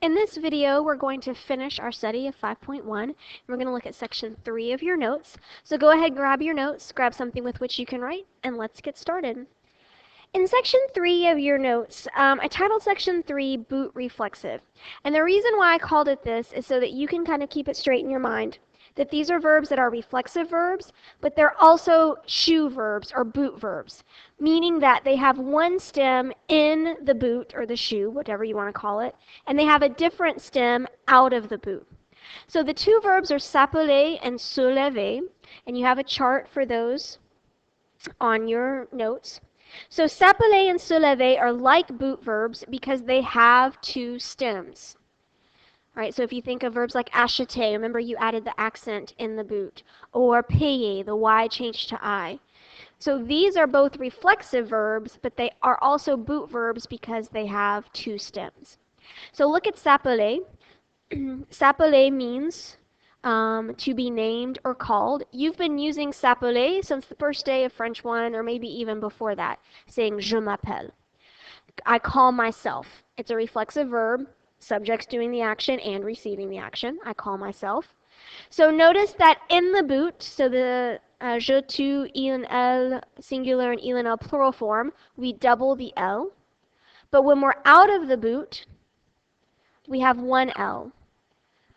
In this video, we're going to finish our study of 5.1, and we're going to look at section 3 of your notes. So go ahead, grab your notes, grab something with which you can write, and let's get started. In section 3 of your notes, I titled section 3 Boot Reflexive. And the reason why I called it this is so that you can kind of keep it straight in your mind. That these are verbs that are reflexive verbs, but they're also shoe verbs or boot verbs, meaning that they have one stem in the boot or the shoe, whatever you want to call it, and they have a different stem out of the boot. So the two verbs are s'appeler and se lever, and you have a chart for those on your notes. So s'appeler and se lever are like boot verbs because they have two stems. Right, so if you think of verbs like acheter, remember you added the accent in the boot, or payer, the Y changed to I. So these are both reflexive verbs, but they are also boot verbs because they have two stems. So look at s'appeler. S'appeler means to be named or called. You've been using s'appeler since the first day of French 1, or maybe even before that, saying je m'appelle. I call myself. It's a reflexive verb. Subject's doing the action and receiving the action. I call myself. So notice that in the boot, so the je, tu, il, elle, singular, and il and elle plural form, we double the L. But when we're out of the boot, we have one L.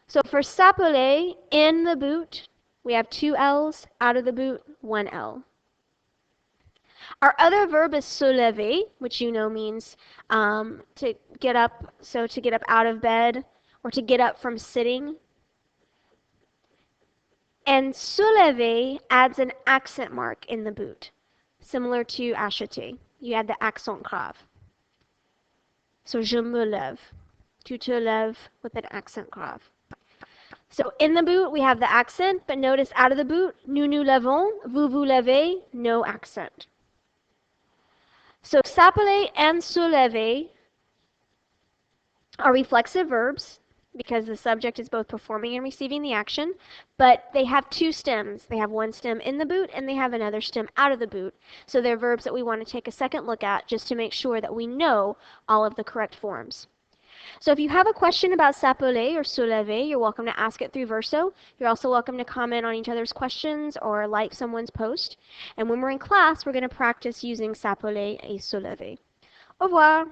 So for s'appeler, in the boot, we have two L's, out of the boot, one L. Our other verb is se lever, which you know means to get up, so to get up out of bed or to get up from sitting. And se lever adds an accent mark in the boot, similar to acheter. You add the accent grave. So je me lève. Tu te lèves with an accent grave. So in the boot we have the accent, but notice out of the boot, nous nous levons, vous vous levez, no accent. So s'appeler and se lever are reflexive verbs because the subject is both performing and receiving the action, but they have two stems. They have one stem in the boot and they have another stem out of the boot. So they're verbs that we want to take a second look at just to make sure that we know all of the correct forms. So if you have a question about s'appeler or se lever, you're welcome to ask it through Verso. You're also welcome to comment on each other's questions or like someone's post. And when we're in class, we're going to practice using s'appeler et se lever. Au revoir!